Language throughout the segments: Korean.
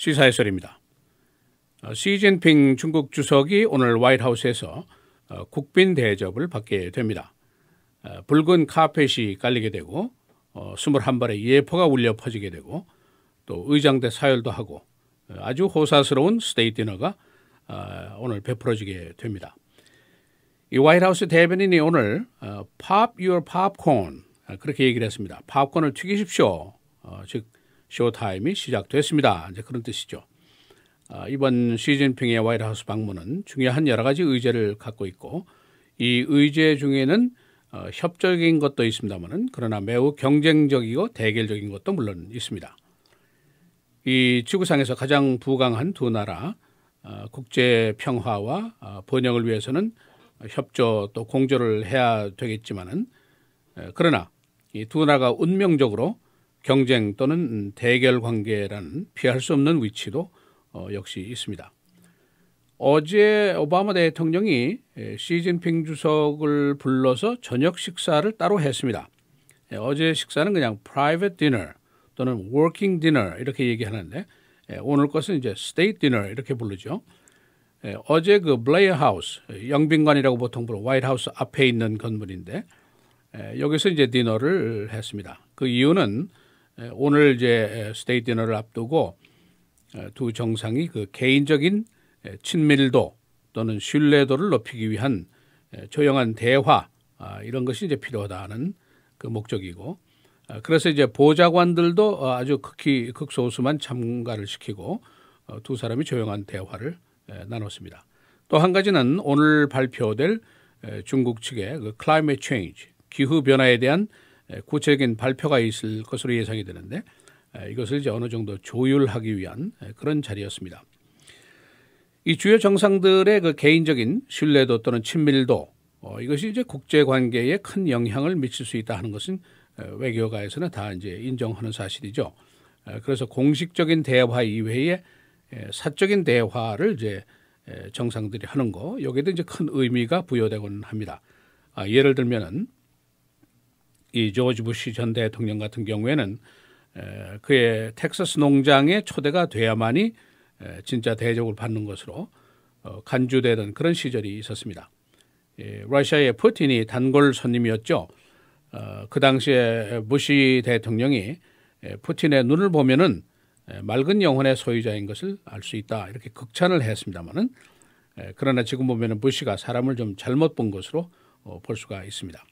시사해설입니다. 시진핑 중국 주석이 오늘 화이트하우스에서 국빈 대접을 받게 됩니다. 붉은 카펫이 깔리게 되고 21발의 예포가 울려 퍼지게 되고 또 의장대 사열도 하고 아주 호사스러운 스테이트 디너가 오늘 베풀어지게 됩니다. 이 화이트하우스 대변인이 오늘 Pop your popcorn 그렇게 얘기를 했습니다. 팝콘을 튀기십시오. 즉 쇼타임이 시작됐습니다. 이제 그런 뜻이죠. 이번 시진핑의 화이트하우스 방문은 중요한 여러 가지 의제를 갖고 있고 이 의제 중에는 협적인 것도 있습니다만 그러나 매우 경쟁적이고 대결적인 것도 물론 있습니다. 이 지구상에서 가장 부강한 두 나라 국제 평화와 번영을 위해서는 협조 또 공조를 해야 되겠지만은 그러나 이 두 나라가 운명적으로 경쟁 또는 대결 관계라는 피할 수 없는 위치도 역시 있습니다. 어제 오바마 대통령이 시진핑 주석을 불러서 저녁 식사를 따로 했습니다. 어제 식사는 그냥 private dinner 또는 working dinner 이렇게 얘기하는데 오늘 것은 이제 state dinner 이렇게 부르죠. 어제 그 블레어 하우스 영빈관이라고 보통 부르는 화이트하우스 앞에 있는 건물인데 여기서 이제 디너를 했습니다. 그 이유는 오늘 이제 스테이트 디너를 앞두고 두 정상이 그 개인적인 친밀도 또는 신뢰도를 높이기 위한 조용한 대화 이런 것이 이제 필요하다는 그 목적이고 그래서 이제 보좌관들도 아주 극소수만 참가를 시키고 두 사람이 조용한 대화를 나눴습니다. 또 한 가지는 오늘 발표될 중국 측의 그 climate change 기후 변화에 대한 구체적인 발표가 있을 것으로 예상이 되는데 이것을 이제 어느 정도 조율하기 위한 그런 자리였습니다. 이 주요 정상들의 그 개인적인 신뢰도 또는 친밀도 이것이 이제 국제 관계에 큰 영향을 미칠 수 있다 하는 것은 외교가에서는 다 이제 인정하는 사실이죠. 그래서 공식적인 대화 이외에 사적인 대화를 이제 정상들이 하는 거 여기에도 이제 큰 의미가 부여되곤 합니다. 예를 들면은 이 조지 부시 전 대통령 같은 경우에는 그의 텍사스 농장에 초대가 돼야만이 진짜 대접을 받는 것으로 간주되던 그런 시절이 있었습니다. 러시아의 푸틴이 단골 손님이었죠. 그 당시에 부시 대통령이 푸틴의 눈을 보면은 맑은 영혼의 소유자인 것을 알 수 있다 이렇게 극찬을 했습니다만은 그러나 지금 보면은 부시가 사람을 좀 잘못 본 것으로 볼 수가 있습니다.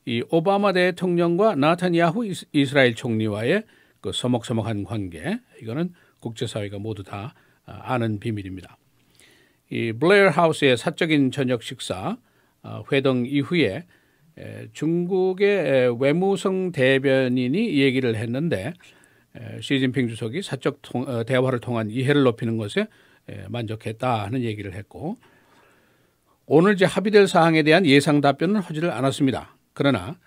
이 오바마 대통령과 나타냐후 이스라엘 총리와의 그 서먹서먹한 관계 이거는 국제사회가 모두 다 아는 비밀입니다. 이 블레어 하우스의 사적인 저녁 식사 회동 이후에 중국의 외무성 대변인이 얘기를 했는데 시진핑 주석이 사적 대화를 통한 이해를 높이는 것에 만족했다 하는 얘기를 했고 오늘 이제 합의될 사항에 대한 예상 답변은 하지를 않았습니다. 그러나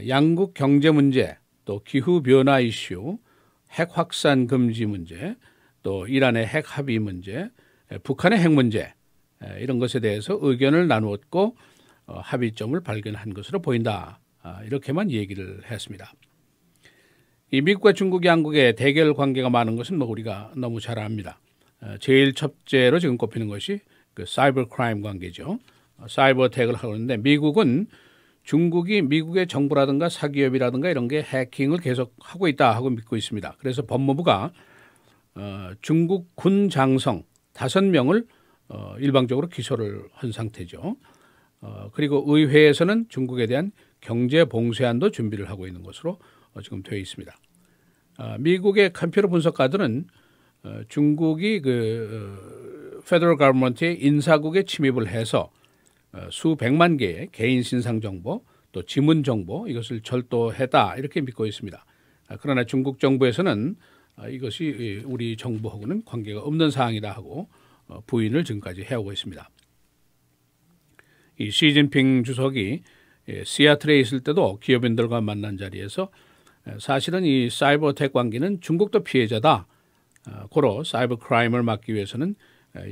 양국 경제 문제, 또 기후 변화 이슈, 핵 확산 금지 문제, 또 이란의 핵 합의 문제, 북한의 핵 문제 이런 것에 대해서 의견을 나누었고 합의점을 발견한 것으로 보인다. 이렇게만 얘기를 했습니다. 이 미국과 중국 양국의 대결 관계가 많은 것은 뭐 우리가 너무 잘 압니다. 제일 첫째로 지금 꼽히는 것이 그 사이버 크라임 관계죠. 사이버 어택을 하고 있는데 미국은 중국이 미국의 정부라든가 사기업이라든가 이런 게 해킹을 계속 하고 있다 하고 믿고 있습니다. 그래서 법무부가 중국 군 장성 5명을 일방적으로 기소를 한 상태죠. 그리고 의회에서는 중국에 대한 경제 봉쇄안도 준비를 하고 있는 것으로 지금 되어 있습니다. 미국의 컴퓨터 분석가들은 중국이 그 페더럴 거버먼트의 인사국에 침입을 해서 수백만 개의 개인 신상 정보 또 지문 정보 이것을 절도했다 이렇게 믿고 있습니다. 그러나 중국 정부에서는 이것이 우리 정부하고는 관계가 없는 사항이다 하고 부인을 지금까지 해오고 있습니다. 이 시진핑 주석이 시애틀에 있을 때도 기업인들과 만난 자리에서 사실은 이 사이버 어택 관계는 중국도 피해자다. 고로 사이버 크라임을 막기 위해서는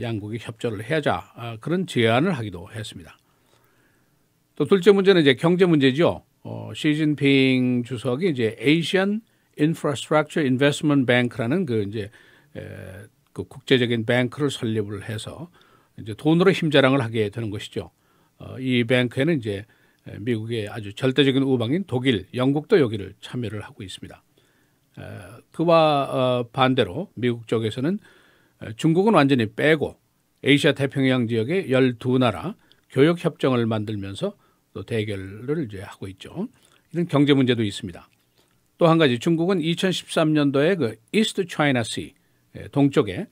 양국이 협조를 해야자 그런 제안을 하기도 했습니다. 또 둘째 문제는 이제 경제 문제죠. 시진핑 주석이 이제 Asian Infrastructure Investment Bank라는 그 이제 그 국제적인 뱅크를 설립을 해서 이제 돈으로 힘자랑을 하게 되는 것이죠. 이 뱅크에는 이제 미국의 아주 절대적인 우방인 독일, 영국도 여기를 참여를 하고 있습니다. 그와 반대로 미국 쪽에서는 중국은 완전히 빼고 아시아 태평양 지역의 12나라 교역 협정을 만들면서 또 대결을 이제 하고 있죠. 이런 경제 문제도 있습니다. 또 한 가지 중국은 2013년도에 그 East China Sea 동쪽에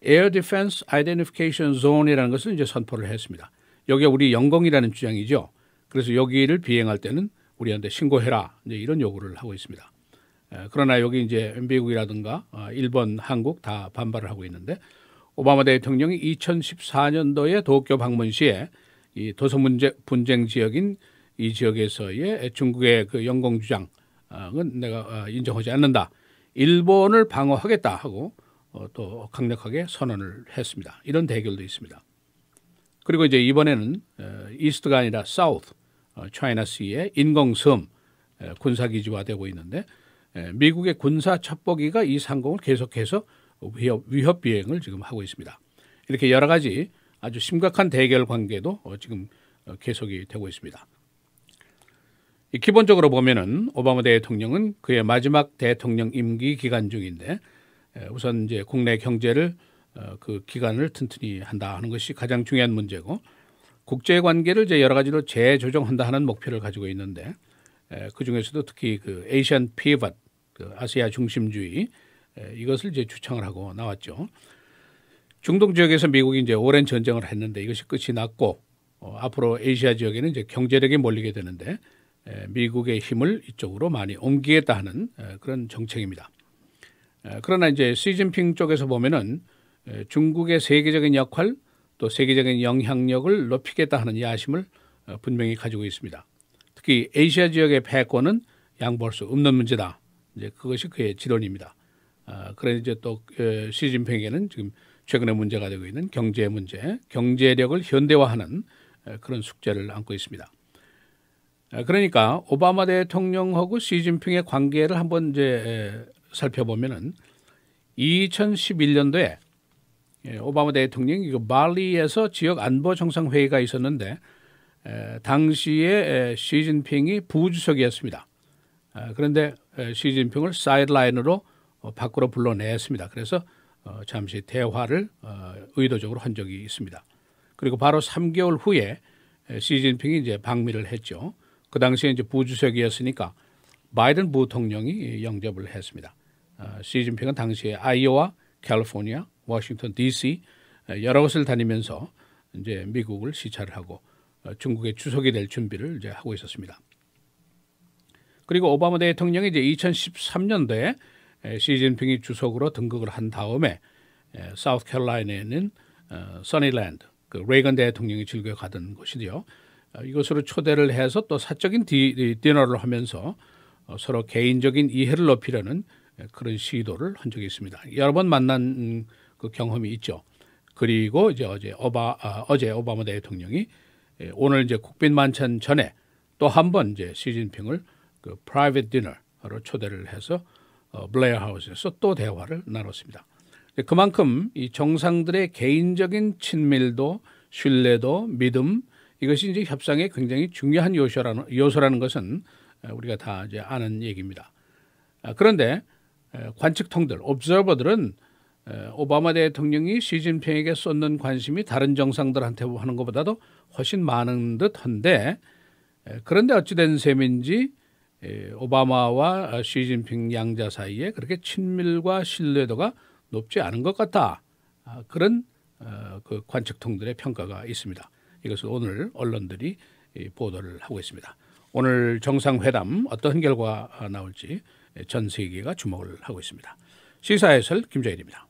Air Defense Identification Zone이라는 것을 이제 선포를 했습니다. 여기가 우리 영공이라는 주장이죠. 그래서 여기를 비행할 때는 우리한테 신고해라 이제 이런 요구를 하고 있습니다. 그러나 여기 이제 미국이라든가 일본, 한국 다 반발을 하고 있는데 오바마 대통령이 2014년도에 도쿄 방문 시에 이 도서 분쟁 지역인 이 지역에서의 중국의 그 영공 주장은 내가 인정하지 않는다. 일본을 방어하겠다 하고 또 강력하게 선언을 했습니다. 이런 대결도 있습니다. 그리고 이제 이번에는 이스트가 아니라 사우스 차이나시의 인공섬 군사기지화되고 있는데 미국의 군사 첩보기가 이 상공을 계속해서 위협 비행을 지금 하고 있습니다. 이렇게 여러 가지 아주 심각한 대결 관계도 지금 계속이 되고 있습니다. 기본적으로 보면은 오바마 대통령은 그의 마지막 대통령 임기 기간 중인데 우선 이제 국내 경제를 그 기간을 튼튼히 한다 하는 것이 가장 중요한 문제고 국제 관계를 이제 여러 가지로 재조정한다 하는 목표를 가지고 있는데 그 중에서도 특히 그 에이시안 피벗, 그 아시아 중심주의 이것을 이제 주창을 하고 나왔죠. 중동 지역에서 미국이 이제 오랜 전쟁을 했는데 이것이 끝이 났고 앞으로 아시아 지역에는 이제 경제력이 몰리게 되는데 미국의 힘을 이쪽으로 많이 옮기겠다 하는 그런 정책입니다. 그러나 이제 시진핑 쪽에서 보면은 중국의 세계적인 역할 또 세계적인 영향력을 높이겠다 하는 야심을 분명히 가지고 있습니다. 특히 아시아 지역의 패권은 양보할 수 없는 문제다. 이제 그것이 그의 지론입니다. 그래서 이제 또 시진핑에게는 지금 최근에 문제가 되고 있는 경제 문제, 경제력을 현대화하는 그런 숙제를 안고 있습니다. 그러니까 오바마 대통령하고 시진핑의 관계를 한번 이제 살펴보면은 2011년도에 오바마 대통령이 발리에서 지역 안보 정상회의가 있었는데 당시에 시진핑이 부주석이었습니다. 그런데 시진핑을 사이드라인으로 밖으로 불러냈습니다. 그래서 잠시 대화를 의도적으로 한 적이 있습니다. 그리고 바로 3개월 후에 시진핑이 이제 방미를 했죠. 그 당시에 이제 부주석이었으니까 바이든 부통령이 영접을 했습니다. 시진핑은 당시에 아이오와, 캘리포니아, 워싱턴 D.C. 여러 곳을 다니면서 이제 미국을 시찰을 하고 중국의 주석이 될 준비를 이제 하고 있었습니다. 그리고 오바마 대통령이 이제 2013년도에 시진핑이 주석으로 등극을 한 다음에 사우스캐롤라이나에는 써니랜드, 그 레이건 대통령이 즐겨 가던 곳이죠. 이것으로 초대를 해서 또 사적인 디너를 하면서 서로 개인적인 이해를 높이려는 그런 시도를 한 적이 있습니다. 여러 번 만난 그 경험이 있죠. 그리고 이제 어제 오바마 대통령이 오늘 이제 국빈 만찬 전에 또 한 번 이제 시진핑을 그 프라이빗 디너로 초대를 해서 블레어 하우스에서 또 대화를 나눴습니다. 그만큼 이 정상들의 개인적인 친밀도, 신뢰도, 믿음 이것이 이제 협상에 굉장히 중요한 요소라는 것은 우리가 다 이제 아는 얘기입니다. 그런데 관측통들, observer들은 오바마 대통령이 시진핑에게 쏟는 관심이 다른 정상들한테 하는 것보다도 훨씬 많은 듯한데 그런데 어찌된 셈인지 오바마와 시진핑 양자 사이에 그렇게 친밀과 신뢰도가 높지 않은 것 같다. 그런 그 관측통들의 평가가 있습니다. 이것을 오늘 언론들이 보도를 하고 있습니다. 오늘 정상회담 어떤 결과가 나올지 전 세계가 주목을 하고 있습니다. 시사해설 김정일입니다.